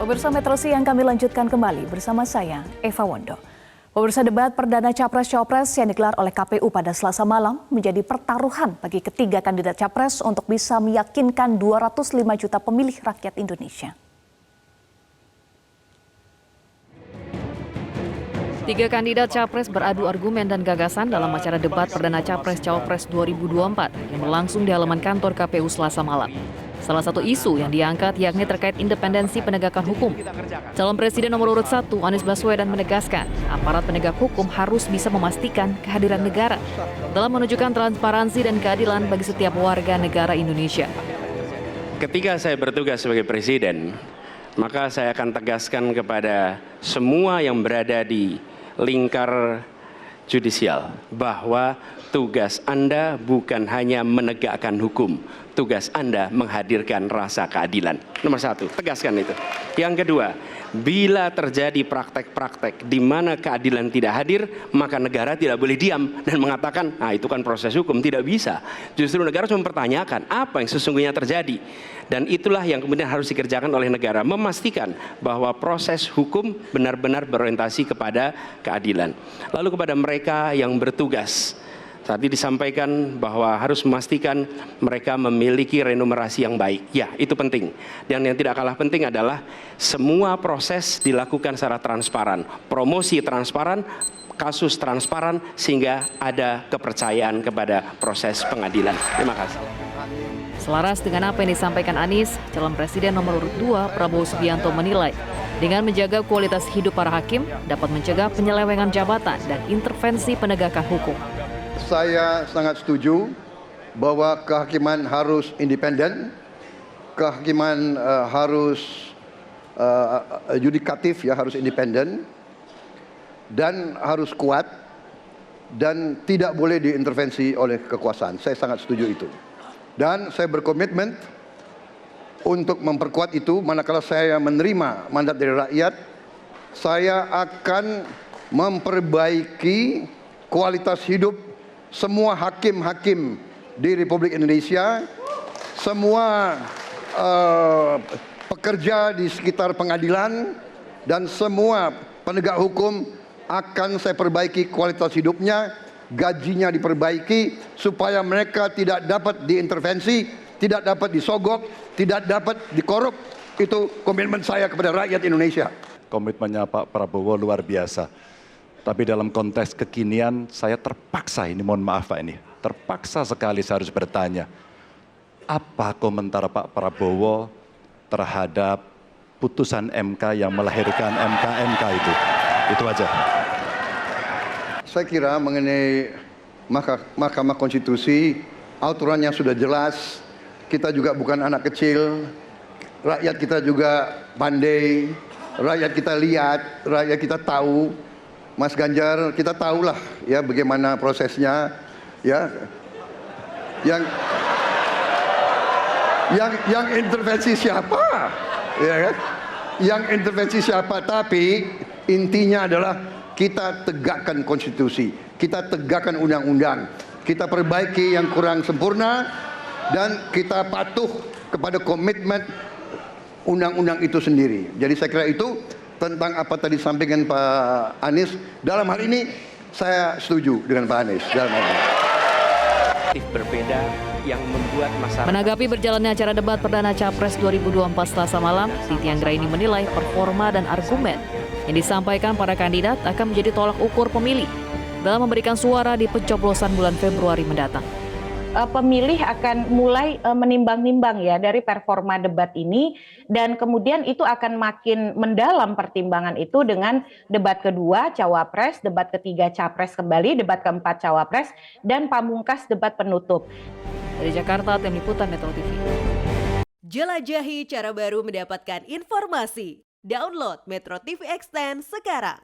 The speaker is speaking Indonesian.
Pemirsa Metro Siang kami lanjutkan kembali bersama saya, Eva Wondo. Pemirsa, debat perdana Capres-Cawapres yang digelar oleh KPU pada Selasa malam menjadi pertaruhan bagi ketiga kandidat Capres untuk bisa meyakinkan 205 juta pemilih rakyat Indonesia. Tiga kandidat Capres beradu argumen dan gagasan dalam acara debat perdana Capres-Cawapres 2024 yang berlangsung di halaman kantor KPU Selasa malam. Salah satu isu yang diangkat yakni terkait independensi penegakan hukum. Calon Presiden nomor urut 1 Anies Baswedan menegaskan aparat penegak hukum harus bisa memastikan kehadiran negara dalam menunjukkan transparansi dan keadilan bagi setiap warga negara Indonesia. Ketika saya bertugas sebagai Presiden, maka saya akan tegaskan kepada semua yang berada di lingkar judisial bahwa tugas Anda bukan hanya menegakkan hukum, tugas Anda menghadirkan rasa keadilan. Nomor satu, tegaskan itu. Yang kedua, bila terjadi praktek-praktek di mana keadilan tidak hadir, maka negara tidak boleh diam dan mengatakan, itu kan proses hukum. Tidak bisa. Justru negara harus mempertanyakan apa yang sesungguhnya terjadi. Dan itulah yang kemudian harus dikerjakan oleh negara, memastikan bahwa proses hukum benar-benar berorientasi kepada keadilan. Lalu kepada mereka yang bertugas, tadi disampaikan bahwa harus memastikan mereka memiliki remunerasi yang baik. Ya, itu penting. Dan yang tidak kalah penting adalah semua proses dilakukan secara transparan. Promosi transparan, kasus transparan, sehingga ada kepercayaan kepada proses pengadilan. Terima kasih. Selaras dengan apa yang disampaikan Anies, calon Presiden nomor urut 2 Prabowo Subianto menilai dengan menjaga kualitas hidup para hakim dapat mencegah penyelewengan jabatan dan intervensi penegakan hukum. Saya sangat setuju bahwa kehakiman harus independen, kehakiman harus yudikatif, harus independen, dan harus kuat, dan tidak boleh diintervensi oleh kekuasaan. Saya sangat setuju itu. Dan saya berkomitmen untuk memperkuat itu. Manakala saya menerima mandat dari rakyat, saya akan memperbaiki kualitas hidup semua hakim-hakim di Republik Indonesia, semua pekerja di sekitar pengadilan, dan semua penegak hukum akan saya perbaiki kualitas hidupnya, gajinya diperbaiki, supaya mereka tidak dapat diintervensi, tidak dapat disogok, tidak dapat dikorup. Itu komitmen saya kepada rakyat Indonesia. Komitmennya Pak Prabowo luar biasa. Tapi dalam konteks kekinian, saya terpaksa, ini mohon maaf Pak, ini terpaksa sekali saya harus bertanya, apa komentar Pak Prabowo terhadap putusan MK yang melahirkan MK itu? Itu aja. Saya kira mengenai Mahkamah Konstitusi, aturannya sudah jelas. Kita juga bukan anak kecil, rakyat kita juga pandai, rakyat kita lihat, rakyat kita tahu. Mas Ganjar, kita tahulah ya bagaimana prosesnya, ya. Yang intervensi siapa? Ya kan? Yang intervensi siapa? Tapi intinya adalah kita tegakkan konstitusi, kita tegakkan undang-undang, kita perbaiki yang kurang sempurna, dan kita patuh kepada komitmen undang-undang itu sendiri. Jadi saya kira itu tentang apa tadi disampaikan Pak Anies. Dalam hal ini saya setuju dengan Pak Anies. Dalam hal ini. Berbeda yang membuat masyarakat. Menanggapi berjalannya acara debat perdana Capres 2024 Selasa malam, Titi Anggraini menilai performa dan argumen yang disampaikan para kandidat akan menjadi tolak ukur pemilih dalam memberikan suara di pencoblosan bulan Februari mendatang. Pemilih akan mulai menimbang-nimbang ya dari performa debat ini, dan kemudian itu akan makin mendalam pertimbangan itu dengan debat kedua Cawapres, debat ketiga Capres kembali, debat keempat Cawapres, dan pamungkas debat penutup. Dari Jakarta, Tim Liputan Metro TV. Jelajahi cara baru mendapatkan informasi. Download Metro TV Extend sekarang.